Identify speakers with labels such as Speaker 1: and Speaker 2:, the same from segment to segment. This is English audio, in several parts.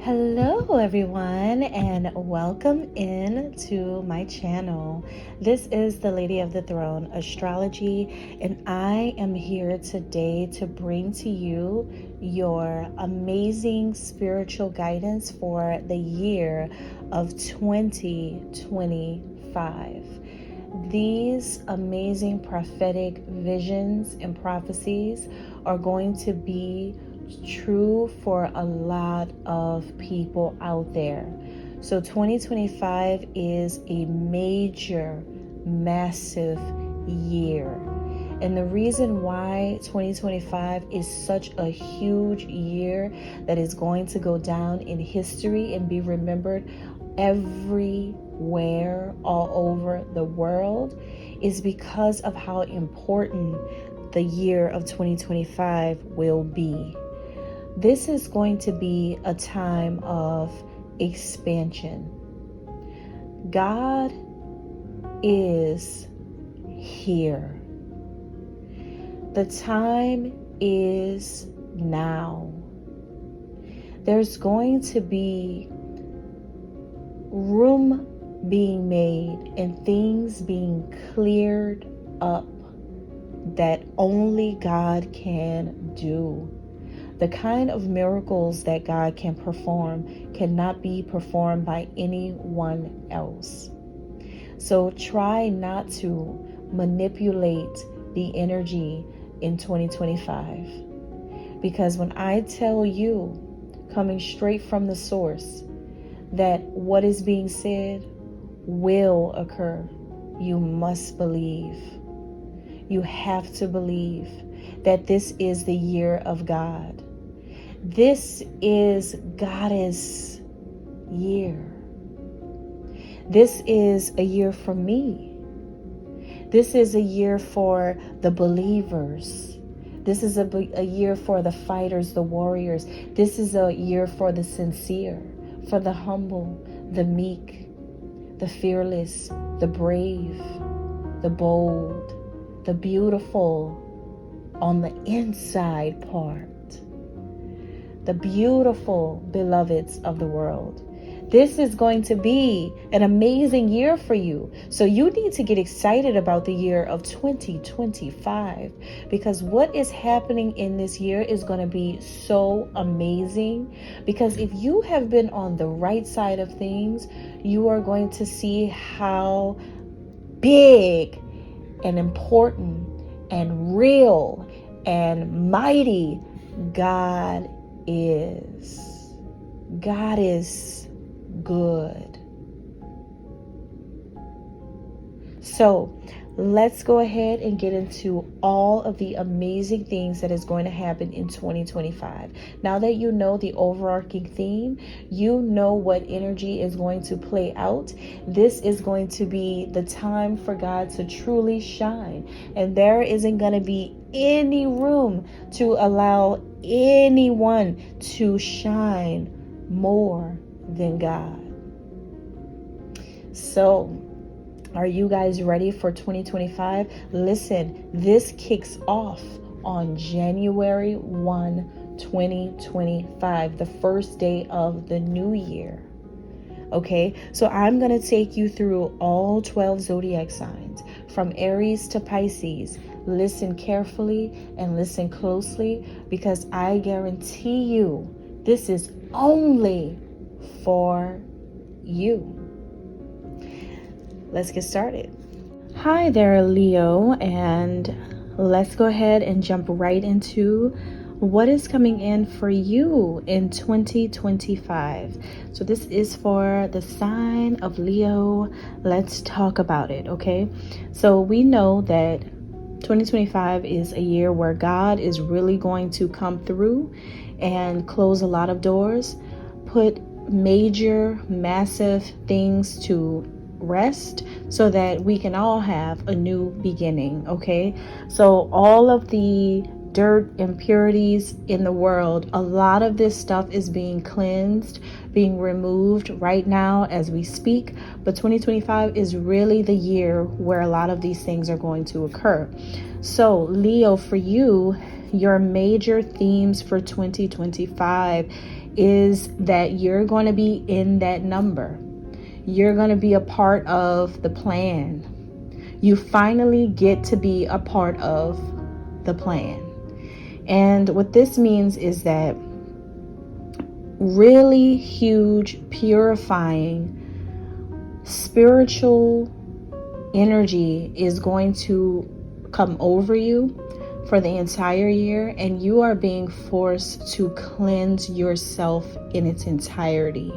Speaker 1: Hello everyone, and welcome in to my channel. This is the Lady of the Throne, Astrology, and I am here today to bring to you your amazing spiritual guidance for the year of 2025. These amazing prophetic visions and prophecies are going to be true for a lot of people out there. So 2025 is a major, massive year. And the reason why 2025 is such a huge year that is going to go down in history and be remembered everywhere, all over the world, is because of how important the year of 2025 will be. This is going to be a time of expansion. God is here. The time is now. There's going to be room being made and things being cleared up that only God can do. The kind of miracles that God can perform cannot be performed by anyone else. So try not to manipulate the energy in 2025. Because when I tell you, coming straight from the source, that what is being said will occur, you must believe. You have to believe that this is the year of God. This is Goddess year. This is a year for me. This is a year for the believers. This is a year for the fighters, the warriors. This is a year for the sincere, for the humble, the meek, the fearless, the brave, the bold, the beautiful on the inside part, the beautiful beloveds of the world. This is going to be an amazing year for you. So you need to get excited about the year of 2025, because what is happening in this year is going to be so amazing. Because if you have been on the right side of things, you are going to see how big and important and real and mighty God is. God is good. So let's go ahead and get into all of the amazing things that is going to happen in 2025. Now that you know the overarching theme, you know what energy is going to play out. This is going to be the time for God to truly shine. And there isn't going to be any room to allow anyone to shine more than God. So, are you guys ready for 2025? Listen, this kicks off on January 1, 2025, the first day of the new year. Okay, so I'm going to take you through all 12 zodiac signs, from Aries to Pisces. Listen carefully and listen closely, because I guarantee you this is only for you. Let's get started. Hi there, Leo, and let's go ahead and jump right into what is coming in for you in 2025. So this is for the sign of Leo. Let's talk about it, okay? So we know that 2025 is a year where God is really going to come through and close a lot of doors, put major, massive things to rest, so that we can all have a new beginning. Okay, so all of the dirt, impurities in the world, a lot of this stuff is being cleansed, being removed right now as we speak. But 2025 is really the year where a lot of these things are going to occur. So Leo, for you, your major themes for 2025 is that you're going to be in that number. You're going to be a part of the plan. You finally get to be a part of the plan. And what this means is that really huge, purifying, spiritual energy is going to come over you for the entire year, and you are being forced to cleanse yourself in its entirety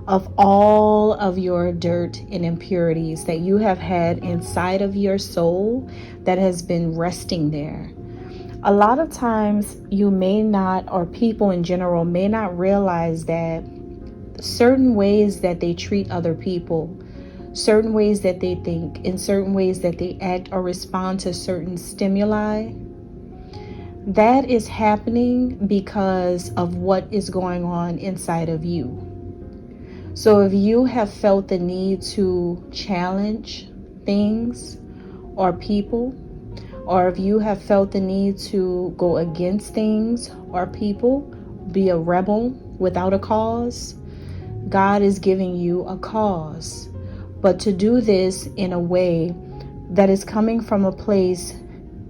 Speaker 1: of all of your dirt and impurities that you have had inside of your soul that has been resting there. A lot of times you may not, or people in general may not realize that certain ways that they treat other people, certain ways that they think, and certain ways that they act or respond to certain stimuli, that is happening because of what is going on inside of you. So if you have felt the need to challenge things or people, or if you have felt the need to go against things or people, be a rebel without a cause, God is giving you a cause. But to do this in a way that is coming from a place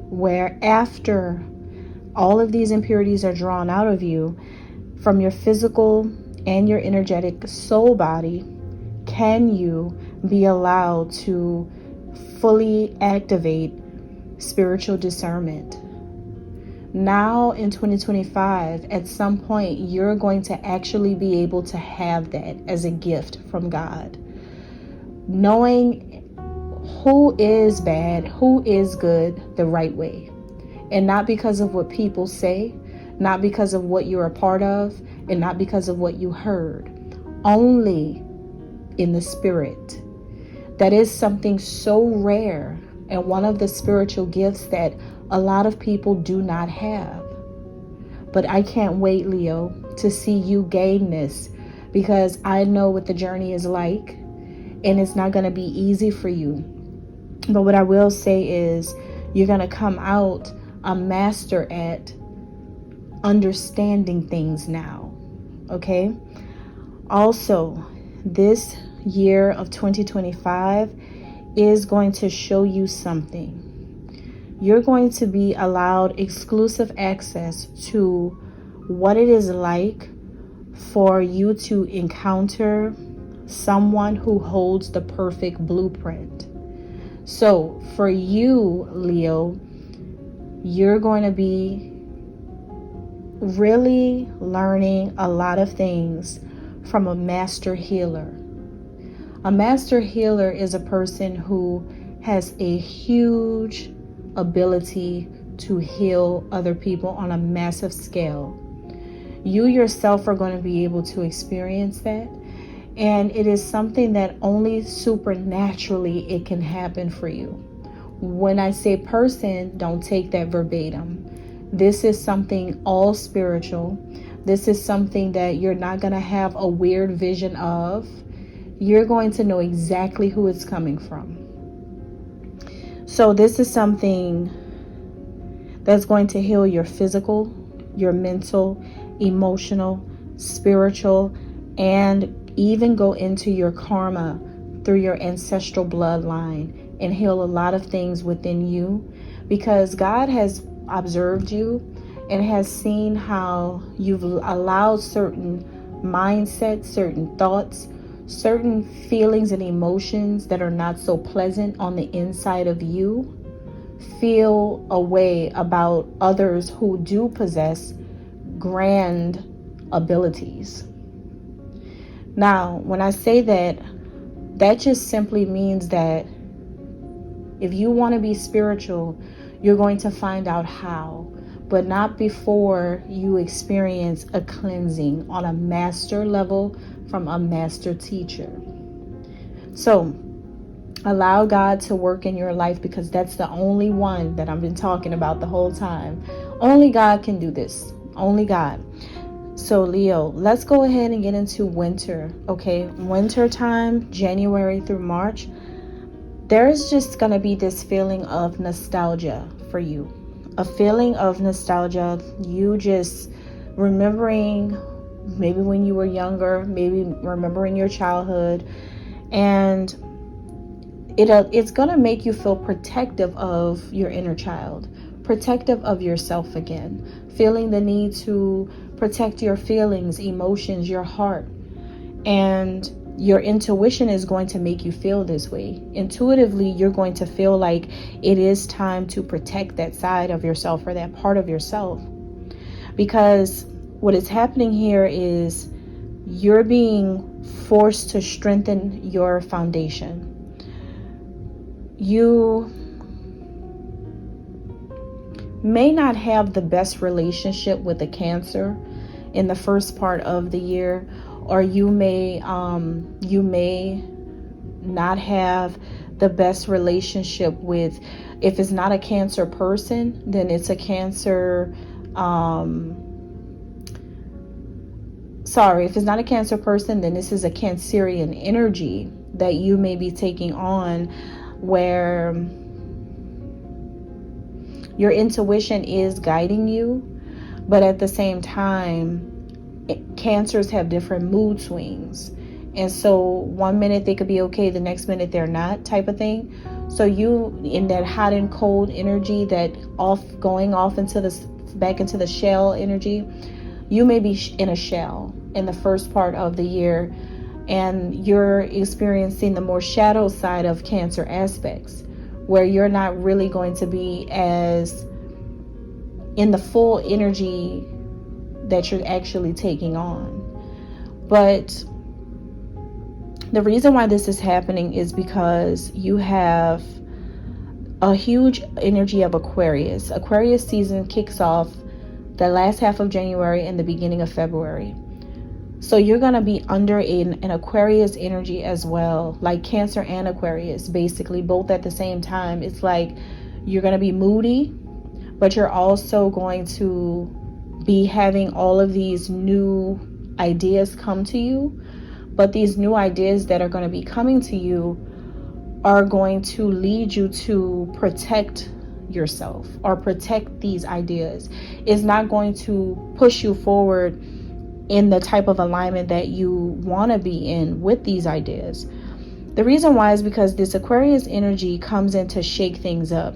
Speaker 1: where after all of these impurities are drawn out of you, from your physical and your energetic soul body, can you be allowed to fully activate spiritual discernment? Now in 2025, at some point, you're going to actually be able to have that as a gift from God. Knowing who is bad, who is good, the right way. And not because of what people say, not because of what you're a part of, and not because of what you heard. Only in the spirit. That is something so rare, and one of the spiritual gifts that a lot of people do not have. But I can't wait, Leo, to see you gain this, because I know what the journey is like, and it's not going to be easy for you. But what I will say is you're going to come out a master at understanding things now. Okay? Also, this year of 2025 is going to show you something. You're going to be allowed exclusive access to what it is like for you to encounter someone who holds the perfect blueprint. So for you, Leo, you're going to be really learning a lot of things from a master healer. A master healer is a person who has a huge ability to heal other people on a massive scale. You yourself are going to be able to experience that, and it is something that only supernaturally it can happen for you. When I say person, don't take that verbatim. This is something all spiritual. This is something that you're not going to have a weird vision of. You're going to know exactly who it's coming from. So this is something that's going to heal your physical, your mental, emotional, spiritual, and even go into your karma through your ancestral bloodline and heal a lot of things within you, because God has observed you and has seen how you've allowed certain mindsets, certain thoughts, certain feelings and emotions that are not so pleasant on the inside of you feel a way about others who do possess grand abilities. Now, when I say that, that just simply means that if you want to be spiritual, you're going to find out how, but not before you experience a cleansing on a master level from a master teacher. So allow God to work in your life, because that's the only one that I've been talking about the whole time. Only God can do this. Only God. So Leo, let's go ahead and get into winter. Okay, winter time, January through March. There's just going to be this feeling of nostalgia for you. A feeling of nostalgia, you just remembering maybe when you were younger, maybe remembering your childhood. And it's going to make you feel protective of your inner child, protective of yourself again, feeling the need to protect your feelings, emotions, your heart. And your intuition is going to make you feel this way. Intuitively, you're going to feel like it is time to protect that side of yourself or that part of yourself. Because what is happening here is you're being forced to strengthen your foundation. You may not have the best relationship with the Cancer in the first part of the year, or you may not have the best relationship with, if it's not a Cancer person, then it's a Cancer if it's not a Cancer person, then this is a Cancerian energy that you may be taking on, where your intuition is guiding you, but at the same time, Cancers have different mood swings. And so one minute they could be okay, the next minute they're not, type of thing. So you, in that hot and cold energy, that going off into back into the shell energy, you may be in a shell in the first part of the year, and you're experiencing the more shadow side of Cancer aspects, where you're not really going to be as in the full energy that you're actually taking on. But the reason why this is happening is because you have a huge energy of Aquarius. Aquarius season kicks off the last half of January and the beginning of February. So you're going to be under an Aquarius energy as well, like Cancer and Aquarius, basically both at the same time. It's like you're going to be moody, but you're also going to be having all of these new ideas come to you. But these new ideas that are going to be coming to you are going to lead you to protect yourself or protect these ideas. It's not going to push you forward in the type of alignment that you want to be in with these ideas. The reason why is because this Aquarius energy comes in to shake things up.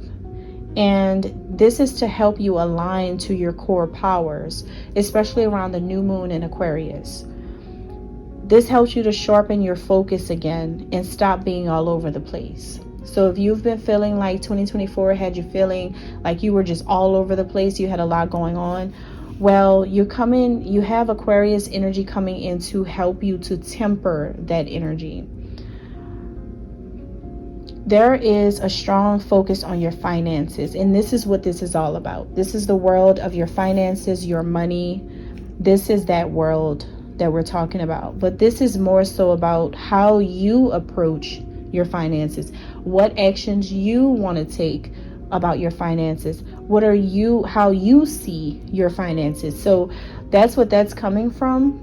Speaker 1: And this is to help you align to your core powers, especially around the new moon in Aquarius. This helps you to sharpen your focus again and stop being all over the place. So if you've been feeling like 2024 had you feeling like you were just all over the place, you had a lot going on, well, you have Aquarius energy coming in to help you to temper that energy. There is a strong focus on your finances, and this is what this is all about. This is the world of your finances, your money. This is that world that we're talking about. But this is more so about how you approach your finances, what actions you want to take about your finances, how you see your finances. So that's what that's coming from.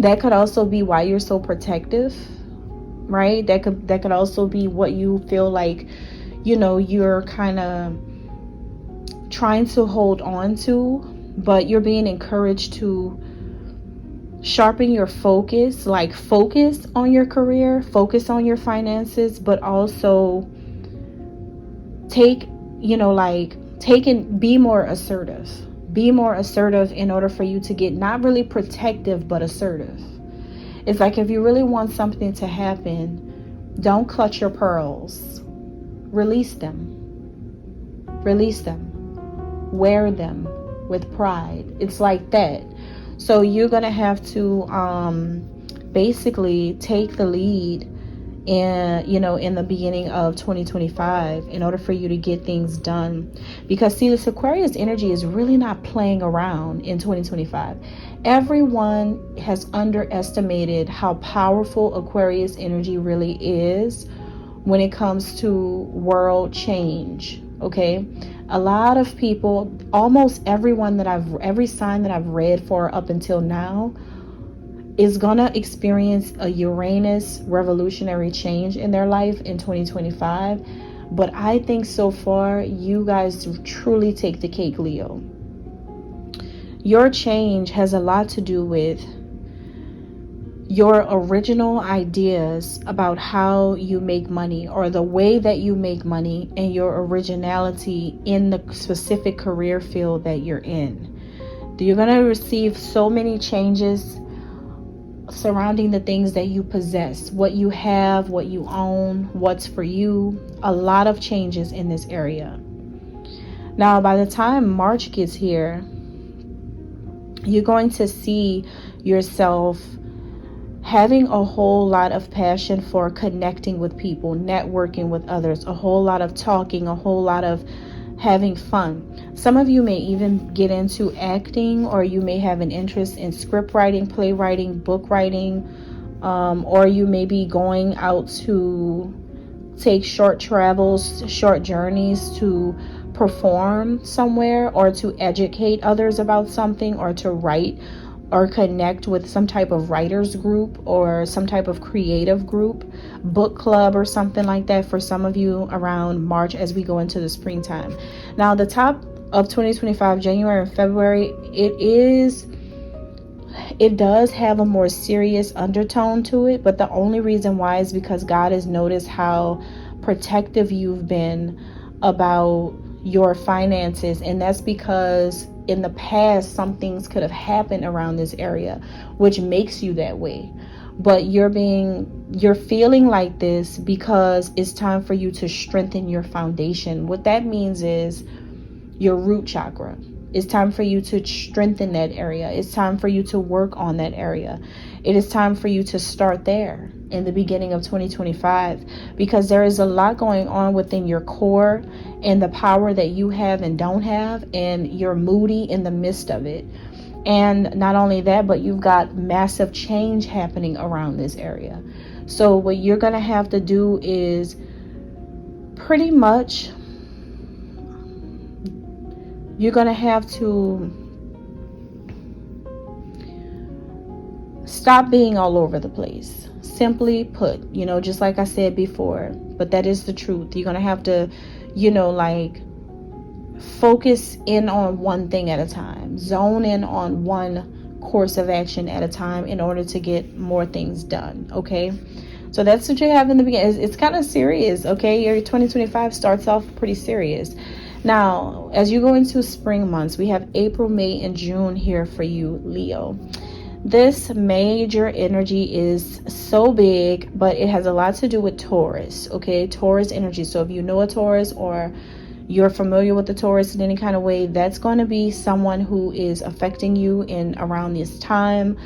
Speaker 1: That could also be why you're so protective, right? That could also be what you feel like, you're kind of trying to hold on to, but you're being encouraged to sharpen your focus, like focus on your career, focus on your finances, but also be more assertive. Be more assertive in order for you to get not really protective, but assertive. It's like if you really want something to happen, don't clutch your pearls. Release them. Release them. Wear them with pride. It's like that. So you're going to have to basically take the lead in the beginning of 2025 in order for you to get things done. Because see, this Aquarius energy is really not playing around in 2025. Everyone has underestimated how powerful Aquarius energy really is when it comes to world change. Okay, a lot of people, almost every sign that I've read for up until now, is gonna experience a Uranus revolutionary change in their life in 2025. But I think so far you guys truly take the cake, Leo. Your change has a lot to do with your original ideas about how you make money, or the way that you make money, and your originality in the specific career field that you're in. You're going to receive so many changes surrounding the things that you possess, what you have, what you own, what's for you. A lot of changes in this area. Now, by the time March gets here, you're going to see yourself having a whole lot of passion for connecting with people, networking with others, a whole lot of talking, a whole lot of having fun. Some of you may even get into acting, or you may have an interest in script writing, playwriting, book writing, or you may be going out to take short travels, short journeys to perform somewhere, or to educate others about something, or to write or connect with some type of writers group or some type of creative group, book club or something like that for some of you around March as we go into the springtime. Now, the top of 2025, January and February, it does have a more serious undertone to it, but the only reason why is because God has noticed how protective you've been about your finances, and that's because in the past some things could have happened around this area which makes you that way. But you're feeling like this because it's time for you to strengthen your foundation. What that means is your root chakra. It's time for you to strengthen that area. It's time for you to work on that area. It is time for you to start there in the beginning of 2025, because there is a lot going on within your core and the power that you have and don't have, and you're moody in the midst of it. And not only that, but you've got massive change happening around this area. So what you're going to have to do is pretty much, you're going to have to stop being all over the place. Simply put, just like I said before, but that is the truth. You're going to have to, focus in on one thing at a time. Zone in on one course of action at a time in order to get more things done. Okay. So that's what you have in the beginning. It's kind of serious. Okay. Your 2025 starts off pretty serious. Now, as you go into spring months, we have April, May, and June here for you, Leo. This major energy is so big, but it has a lot to do with Taurus, okay? Taurus energy. So if you know a Taurus, or you're familiar with the Taurus in any kind of way, that's going to be someone who is affecting you in around this time.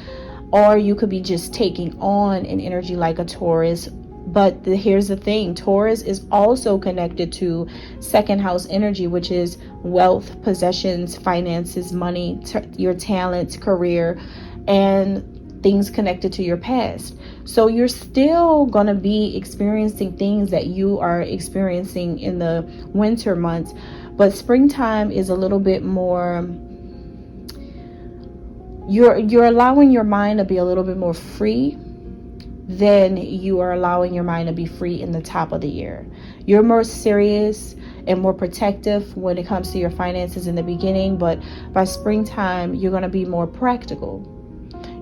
Speaker 1: Or you could be just taking on an energy like a Taurus. But here's the thing, Taurus is also connected to second house energy, which is wealth, possessions, finances, money, your talents, career, and things connected to your past. So you're still going to be experiencing things that you are experiencing in the winter months, but springtime is a little bit more, you're allowing your mind to be a little bit more free than you are allowing your mind to be free in the top of the year. You're more serious and more protective when it comes to your finances in the beginning, but by springtime, you're going to be more practical.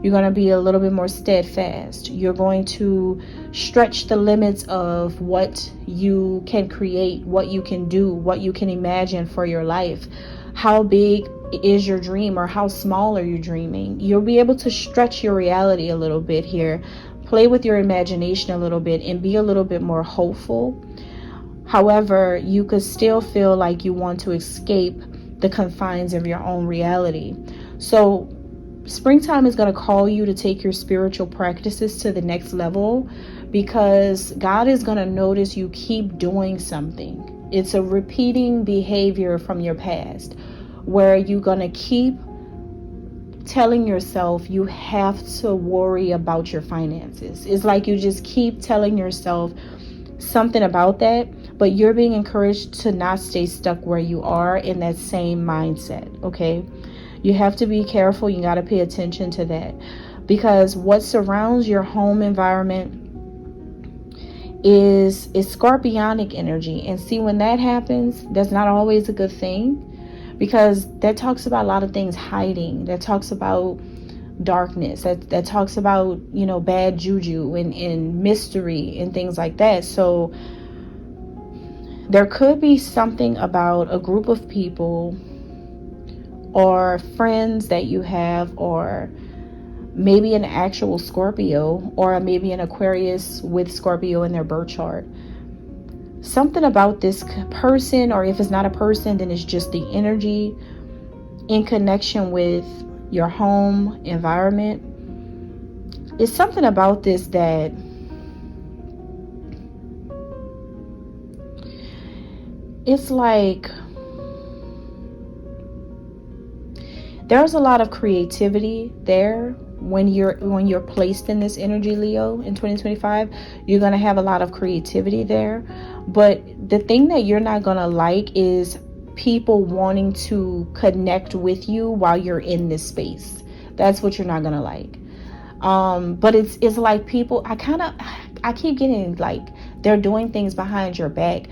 Speaker 1: You're going to be a little bit more steadfast. You're going to stretch the limits of what you can create, what you can do, what you can imagine for your life. How big is your dream, or how small are you dreaming? You'll be able to stretch your reality a little bit here, play with your imagination a little bit, and be a little bit more hopeful. However, you could still feel like you want to escape the confines of your own reality. So springtime is going to call you to take your spiritual practices to the next level, because God is going to notice you keep doing something. It's a repeating behavior from your past where you're going to keep telling yourself you have to worry about your finances. It's like you just keep telling yourself something about that, but you're being encouraged to not stay stuck where you are in that same mindset. Okay. You have to be careful. You got to pay attention to that, because what surrounds your home environment is scorpionic energy. And see, when that happens, that's not always a good thing, because that talks about a lot of things hiding. That talks about darkness. That talks about, you know, bad juju and mystery and things like that. So there could be something about a group of people or friends that you have, or maybe an actual Scorpio, or maybe an Aquarius with Scorpio in their birth chart. Something about this person, or if it's not a person, then it's just the energy in connection with your home environment. It's something about this that it's like there's a lot of creativity there when you're placed in this energy, Leo, in 2025. You're going to have a lot of creativity there, but the thing that you're not going to like is people wanting to connect with you while you're in this space. That's what you're not going to like. But it's like people, I keep getting like they're doing things behind your back.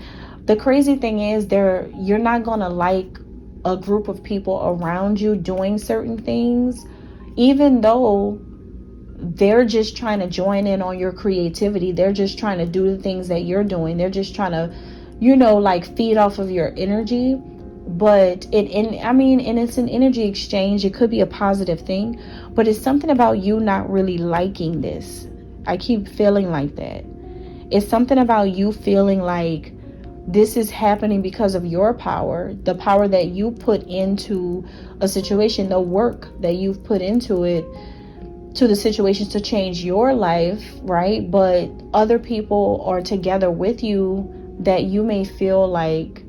Speaker 1: The crazy thing is you're not going to like a group of people around you doing certain things, even though they're just trying to join in on your creativity. They're just trying to do the things that you're doing. They're just trying to, you know, like feed off of your energy. But it's an energy exchange. It could be a positive thing, but it's something about you not really liking this. I keep feeling like that. It's something about you feeling like this is happening because of your power, the power that you put into a situation, the work that you've put into it, to the situations to change your life, right? But other people are together with you that you may feel like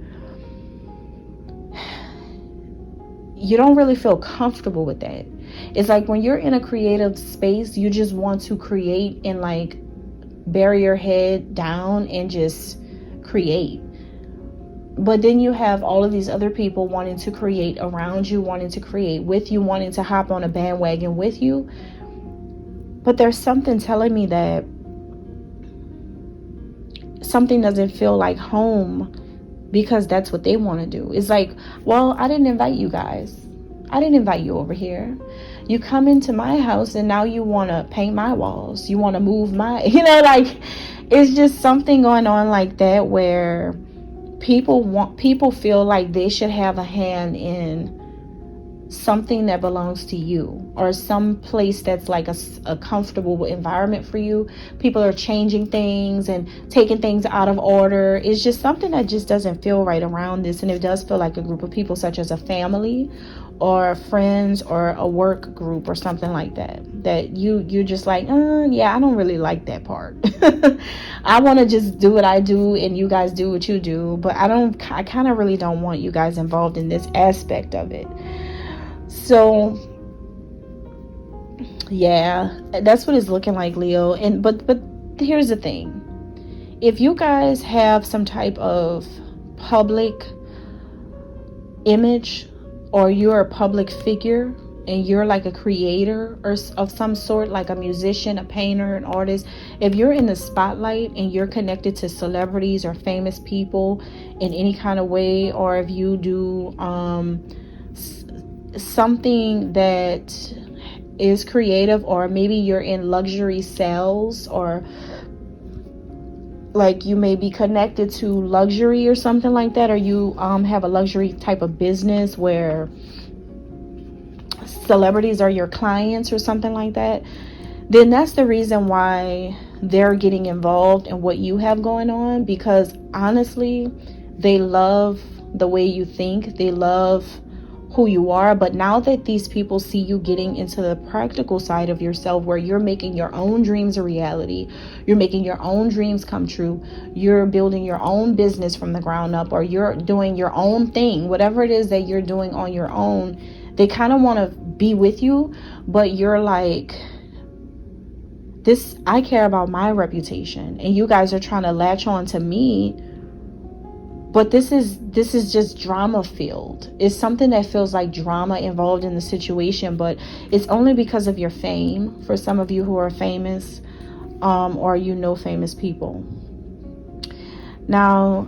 Speaker 1: you don't really feel comfortable with that. It's like when you're in a creative space, you just want to create and like bury your head down and just create. But then you have all of these other people wanting to create around you, wanting to create with you, wanting to hop on a bandwagon with you. But there's something telling me that something doesn't feel like home because that's what they want to do. It's like, well, I didn't invite you guys. I didn't invite you over here. You come into my house and now you want to paint my walls. You want to move my, like it's just something going on like that where people feel like they should have a hand in something that belongs to you, or some place that's like a comfortable environment for you. People are changing things and taking things out of order. It's just something that just doesn't feel right around this, and it does feel like a group of people, such as a family or friends or a work group or something like that, that you're just like, yeah, I don't really like that part. I want to just do what I do and you guys do what you do, but I kind of really don't want you guys involved in this aspect of it. So yeah, that's what it's looking like, Leo. And but here's the thing. If you guys have some type of public image, or you're a public figure and you're like a creator or of some sort, like a musician, a painter, an artist, if you're in the spotlight and you're connected to celebrities or famous people in any kind of way, or if you do something that is creative, or maybe you're in luxury sales, or like you may be connected to luxury or something like that, or you have a luxury type of business where celebrities are your clients or something like that, then that's the reason why they're getting involved in what you have going on. Because honestly, they love the way you think, they love who you are. But now that these people see you getting into the practical side of yourself, where you're making your own dreams a reality, you're making your own dreams come true, you're building your own business from the ground up, or you're doing your own thing, whatever it is that you're doing on your own, they kind of want to be with you. But you're like, this, I care about my reputation, and you guys are trying to latch on to me. But this is just drama filled. It's something that feels like drama involved in the situation, but it's only because of your fame. For some of you who are famous, or famous people. Now,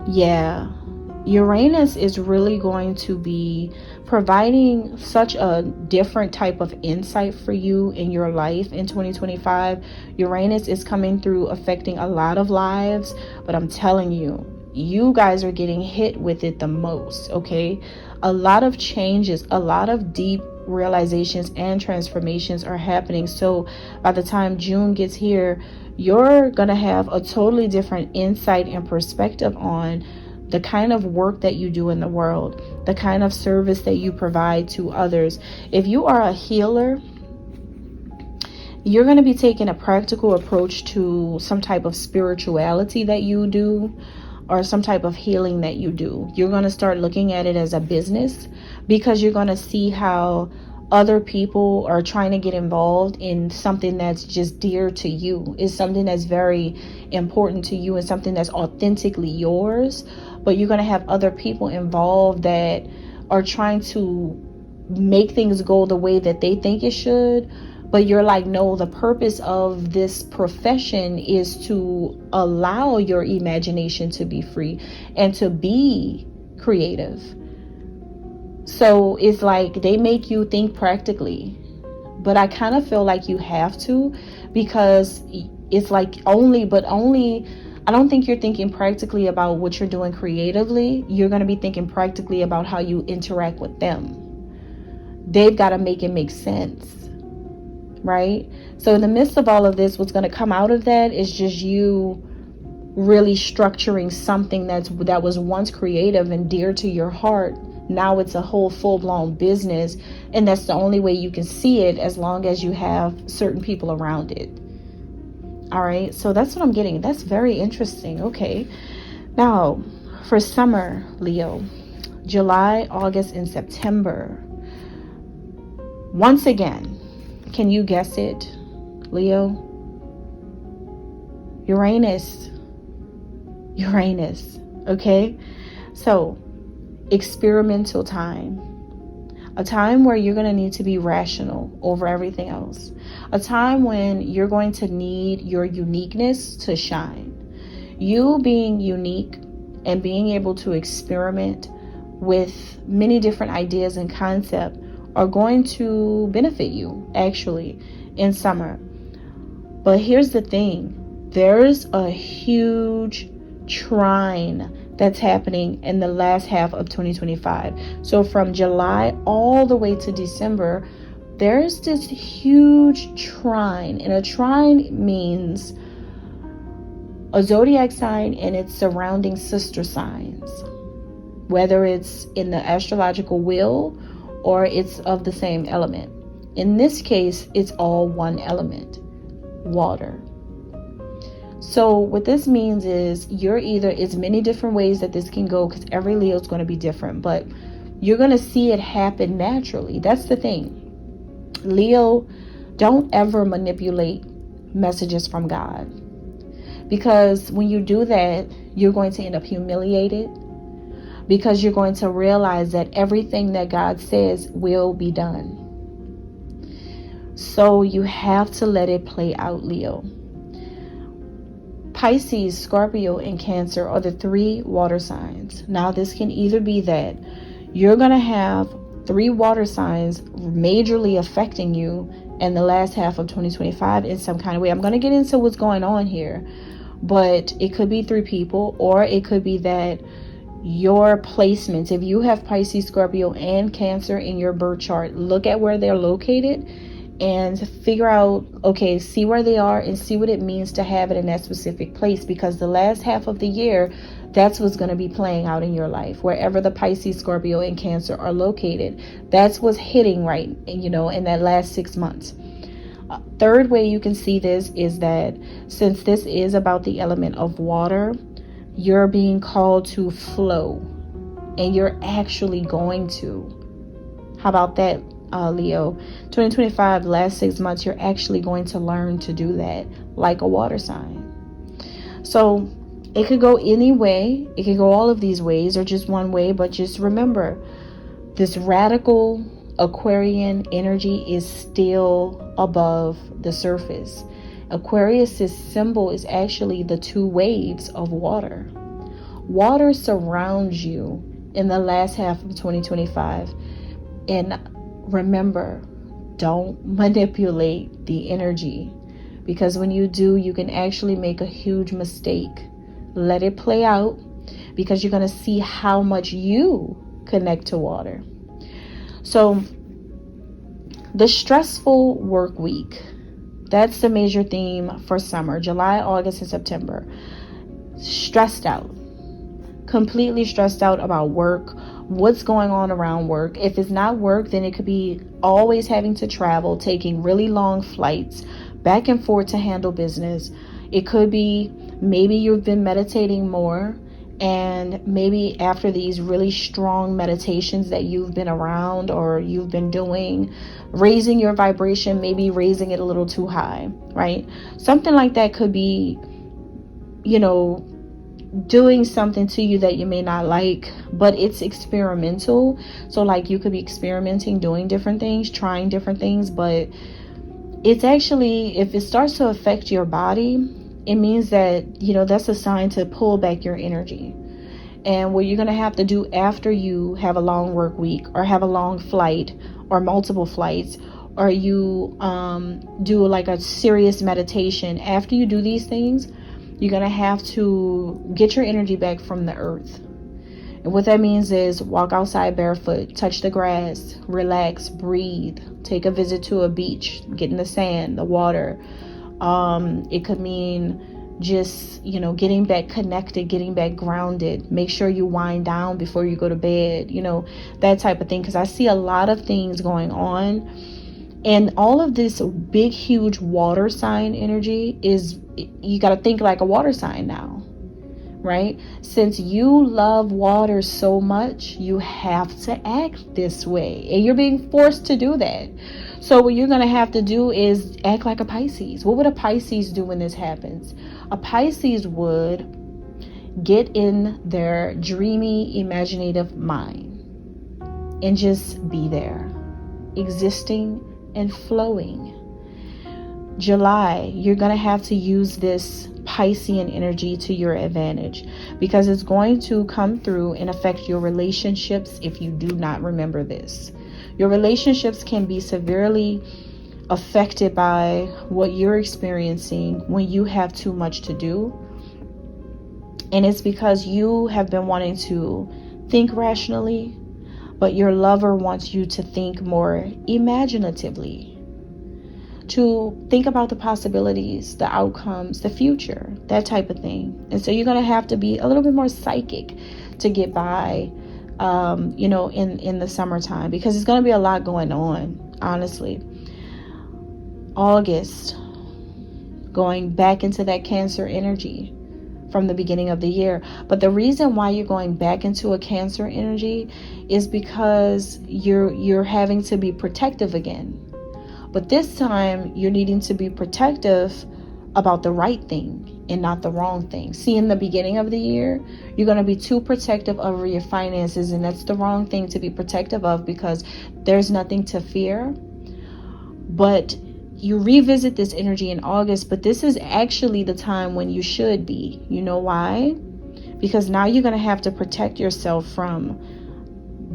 Speaker 1: yeah, Uranus is really going to be providing such a different type of insight for you in your life in 2025. Uranus is coming through affecting a lot of lives, but I'm telling you, you guys are getting hit with it the most, okay? A lot of changes, a lot of deep realizations and transformations are happening. So by the time June gets here, you're gonna have a totally different insight and perspective on the kind of work that you do in the world, the kind of service that you provide to others. If you are a healer, you're going to be taking a practical approach to some type of spirituality that you do, or some type of healing that you do. You're going to start looking at it as a business, because you're going to see how other people are trying to get involved in something that's just dear to you. It's something that's very important to you and something that's authentically yours. But you're going to have other people involved that are trying to make things go the way that they think it should. But you're like, no, the purpose of this profession is to allow your imagination to be free and to be creative. So it's like they make you think practically, but I kind of feel like you have to, because it's like only, I don't think you're thinking practically about what you're doing creatively. You're going to be thinking practically about how you interact with them. They've got to make it make sense, right? So in the midst of all of this, what's going to come out of that is just you really structuring something that was once creative and dear to your heart. Now it's a whole full-blown business, and that's the only way you can see it, as long as you have certain people around it. All right, so that's what I'm getting. That's very interesting. Okay, now for summer, Leo, July, August, and September. Once again, can you guess it, Leo? Uranus, okay? So experimental time, a time where you're going to need to be rational over everything else, a time when you're going to need your uniqueness to shine. You being unique and being able to experiment with many different ideas and concepts are going to benefit you actually in summer. But here's the thing, there's a huge trine that's happening in the last half of 2025. So from July all the way to December, there's this huge trine. And a trine means a zodiac sign and its surrounding sister signs, whether it's in the astrological wheel or it's of the same element. In this case, it's all one element, water. So what this means is it's many different ways that this can go, because every Leo is going to be different, but you're going to see it happen naturally. That's the thing. Leo, don't ever manipulate messages from God, because when you do that, you're going to end up humiliated, because you're going to realize that everything that God says will be done. So you have to let it play out, Leo. Pisces, Scorpio, and Cancer are the three water signs. Now, this can either be that you're going to have three water signs majorly affecting you in the last half of 2025 in some kind of way. I'm going to get into what's going on here, but it could be three people, or it could be that your placements, if you have Pisces, Scorpio, and Cancer in your birth chart, look at where they're located and figure out, okay, see where they are and see what it means to have it in that specific place, because the last half of the year, that's what's going to be playing out in your life. Wherever the Pisces, Scorpio, and Cancer are located, that's what's hitting right, in that last 6 months. Third way you can see this is that since this is about the element of water, you're being called to flow, and you're actually going to. How about that, Leo? 2025, last 6 months, you're actually going to learn to do that like a water sign. So it could go any way. It could go all of these ways or just one way, but just remember, this radical Aquarian energy is still above the surface. Aquarius's symbol is actually the two waves of water. Water surrounds you in the last half of 2025. And remember, don't manipulate the energy, because when you do, you can actually make a huge mistake. Let it play out, because you're going to see how much you connect to water. So the stressful work week, that's the major theme for summer, July, August, and September. Stressed out, completely stressed out about work, what's going on around work. If it's not work, then it could be always having to travel, taking really long flights back and forth to handle business. It could be maybe you've been meditating more, and maybe after these really strong meditations that you've been around or you've been doing, raising your vibration, maybe raising it a little too high, right? Something like that could be, doing something to you that you may not like, but it's experimental. So like you could be experimenting, doing different things, trying different things, but it's actually, if it starts to affect your body, it means that, that's a sign to pull back your energy. And what you're going to have to do after you have a long work week, or have a long flight, or multiple flights, or you do like a serious meditation, after you do these things, you're going to have to get your energy back from the earth. And what that means is walk outside barefoot, touch the grass, relax, breathe, take a visit to a beach, get in the sand, the water. It could mean just, getting back connected, getting back grounded. Make sure you wind down before you go to bed, that type of thing. Because I see a lot of things going on. And all of this big, huge water sign energy is, you got to think like a water sign now, right? Since you love water so much, you have to act this way, and you're being forced to do that. So what you're going to have to do is act like a Pisces. What would a Pisces do when this happens? A Pisces would get in their dreamy, imaginative mind and just be there, existing and flowing. July, you're going to have to use this Piscean energy to your advantage, because it's going to come through and affect your relationships if you do not remember this. Your relationships can be severely affected by what you're experiencing when you have too much to do. And it's because you have been wanting to think rationally, but your lover wants you to think more imaginatively, to think about the possibilities, the outcomes, the future, that type of thing. And so you're going to have to be a little bit more psychic to get by, in the summertime, because it's going to be a lot going on, honestly. August, going back into that Cancer energy from the beginning of the year. But the reason why you're going back into a Cancer energy is because you're having to be protective again. But this time you're needing to be protective about the right thing and not the wrong thing. See, in the beginning of the year, you're going to be too protective over your finances, and that's the wrong thing to be protective of, because there's nothing to fear. But you revisit this energy in August, but this is actually the time when you should be. You know why? Because now you're going to have to protect yourself from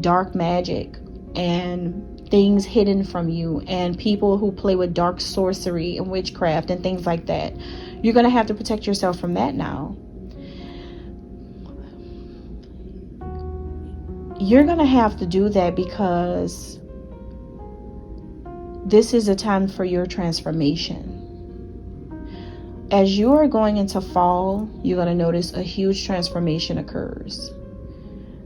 Speaker 1: dark magic and things hidden from you, and people who play with dark sorcery and witchcraft and things like that. You're going to have to protect yourself from that now. You're going to have to do that because this is a time for your transformation. As you are going into fall, you're going to notice a huge transformation occurs.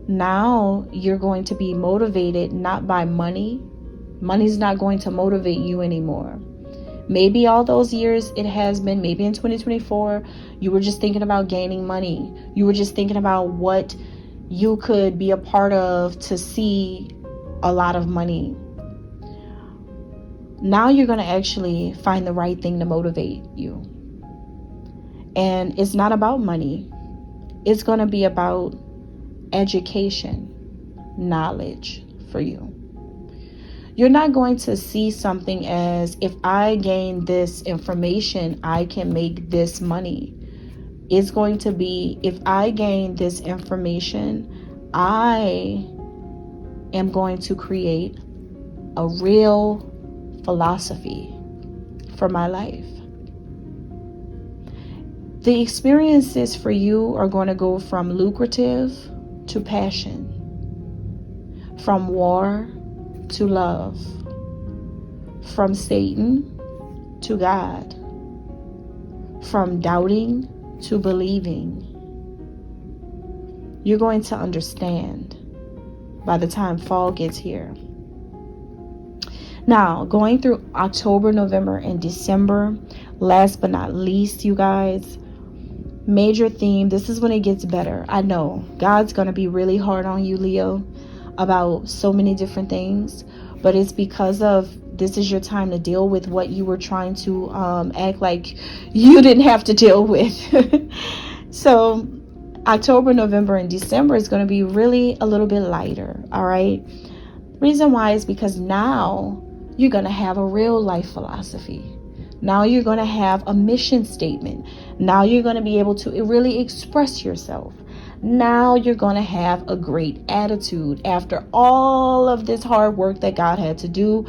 Speaker 1: Now you're going to be motivated not by money. Money's not going to motivate you anymore. Maybe all those years it has been. Maybe in 2024, you were just thinking about gaining money. You were just thinking about what you could be a part of to see a lot of money. Now you're going to actually find the right thing to motivate you. And it's not about money. It's going to be about education, knowledge for you. You're not going to see something as, if I gain this information, I can make this money. It's going to be, if I gain this information, I am going to create a real philosophy for my life. The experiences for you are going to go from lucrative to passion, from war to love, from Satan to God, from doubting to believing. You're going to understand by the time fall gets here. Now, going through October, November, and December, last but not least, you guys, major theme, this is when it gets better. I know God's going to be really hard on you, Leo, about so many different things, but it's because of this is your time to deal with what you were trying to act like you didn't have to deal with. So October, November, and December is going to be really a little bit lighter. All right. Reason why is because now you're going to have a real life philosophy. Now you're going to have a mission statement. Now you're going to be able to really express yourself. Now you're going to have a great attitude after all of this hard work that God had to do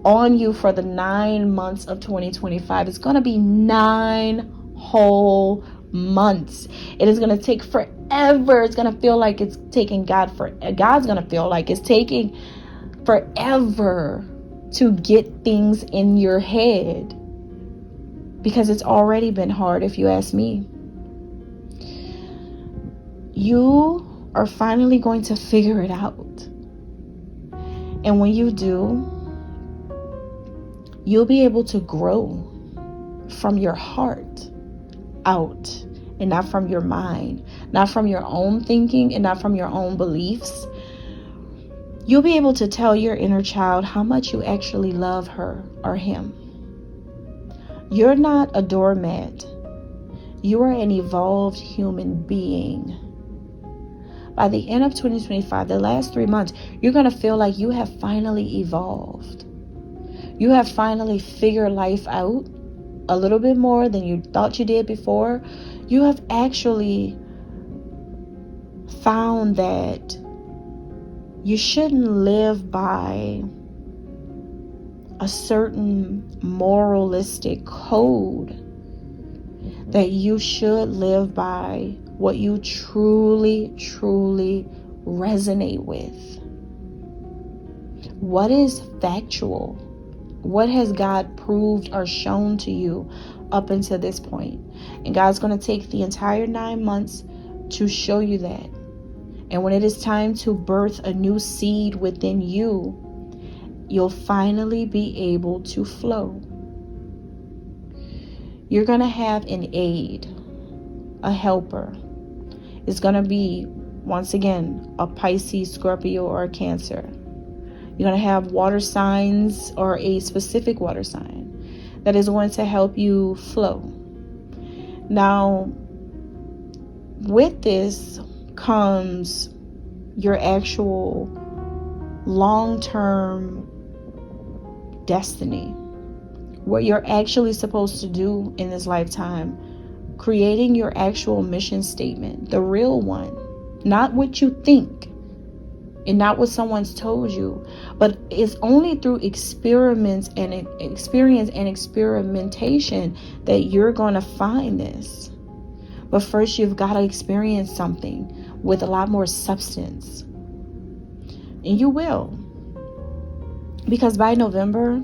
Speaker 1: on you for the 9 months of 2025. It's going to be 9 whole months. It is going to take forever. It's going to feel like it's taking God's going to feel like it's taking forever to get things in your head, because it's already been hard, if you ask me. You are finally going to figure it out. And when you do, you'll be able to grow from your heart out, and not from your mind, not from your own thinking, and not from your own beliefs. You'll be able to tell your inner child how much you actually love her or him. You're not a doormat. You are an evolved human being. By the end of 2025, the last 3 months, you're going to feel like you have finally evolved. You have finally figured life out a little bit more than you thought you did before. You have actually found that you shouldn't live by a certain moralistic code, that you should live by what you truly, truly resonate with. What is factual? What has God proved or shown to you up until this point? And God's going to take the entire 9 months to show you that. And when it is time to birth a new seed within you, you'll finally be able to flow. You're going to have an aid, a helper. It's going to be, once again, a Pisces, Scorpio, or a Cancer. You're going to have water signs or a specific water sign that is going to help you flow. Now, with this comes your actual long-term destiny, what you're actually supposed to do in this lifetime, creating your actual mission statement, the real one, not what you think and not what someone's told you, but it's only through experiments and experience and experimentation that you're going to find this. But first, you've got to experience something with a lot more substance. And you will. Because by November,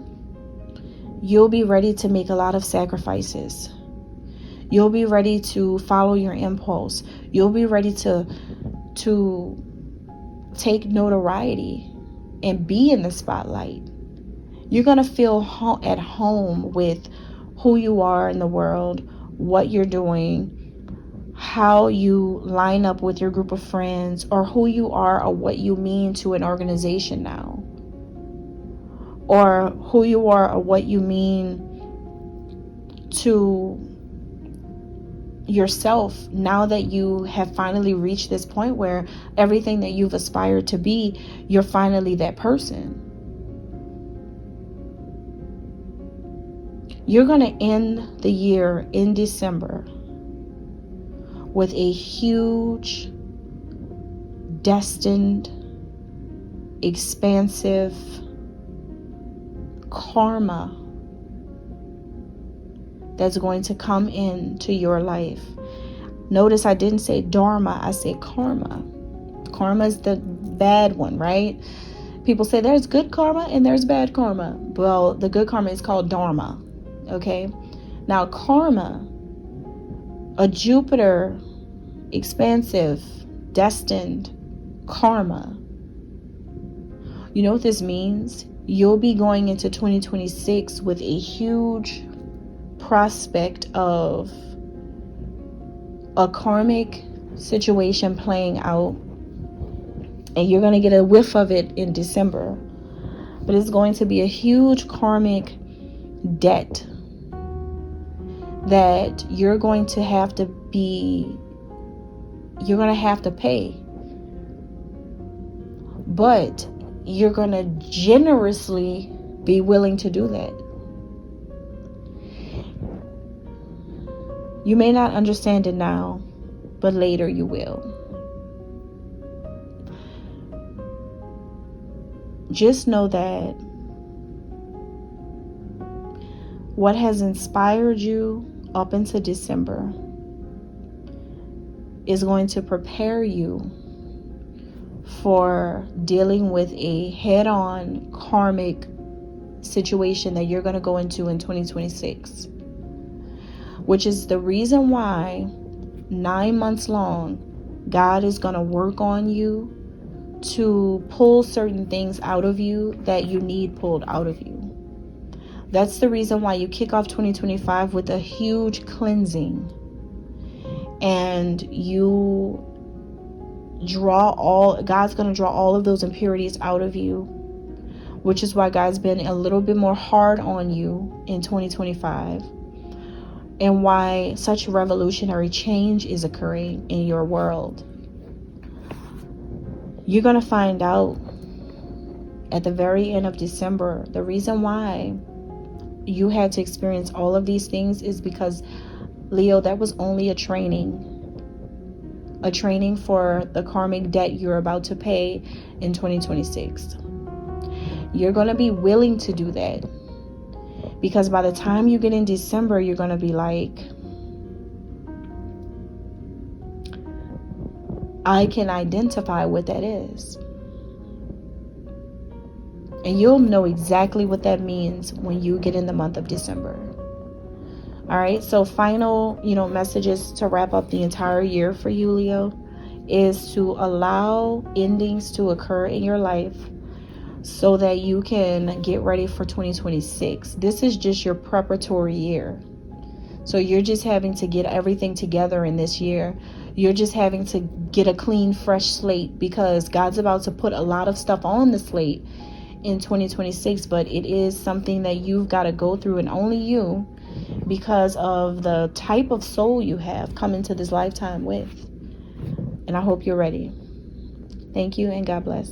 Speaker 1: you'll be ready to make a lot of sacrifices. You'll be ready to follow your impulse. You'll be ready to take notoriety and be in the spotlight. You're going to feel at home with who you are in the world, what you're doing, how you line up with your group of friends, or who you are or what you mean to an organization now, or who you are or what you mean to yourself now that you have finally reached this point where everything that you've aspired to be, you're finally that person. You're going to end the year in December with a huge, destined, expansive karma that's going to come into your life. Notice I didn't say dharma, I said karma. Karma is the bad one, right? People say there's good karma and there's bad karma. Well, the good karma is called dharma. Okay? Now, karma, a Jupiter, expansive, destined karma. You know what this means? You'll be going into 2026 with a huge prospect of a karmic situation playing out, and you're going to get a whiff of it in December. But it's going to be a huge karmic debt that you're going to have to pay. But you're going to generously be willing to do that. You may not understand it now, but later you will. Just know that what has inspired you up into December is going to prepare you for dealing with a head-on karmic situation that you're going to go into in 2026. Which is the reason why 9 months long, God is going to work on you to pull certain things out of you that you need pulled out of you. That's the reason why you kick off 2025 with a huge cleansing. And you God's going to draw all of those impurities out of you. Which is why God's been a little bit more hard on you in 2025. And why such revolutionary change is occurring in your world. You're going to find out at the very end of December, the reason why you had to experience all of these things is because, Leo, that was only a training for the karmic debt you're about to pay in 2026. You're going to be willing to do that. Because by the time you get in December, you're going to be like, I can identify what that is. And you'll know exactly what that means when you get in the month of December. All right. So final, messages to wrap up the entire year for you, Leo, is to allow endings to occur in your life so that you can get ready for 2026. This is just your preparatory year. So you're just having to get everything together in this year. You're just having to get a clean, fresh slate because God's about to put a lot of stuff on the slate in 2026, but it is something that you've got to go through, and only you, because of the type of soul you have come into this lifetime with. And I hope you're ready. Thank you, and God bless.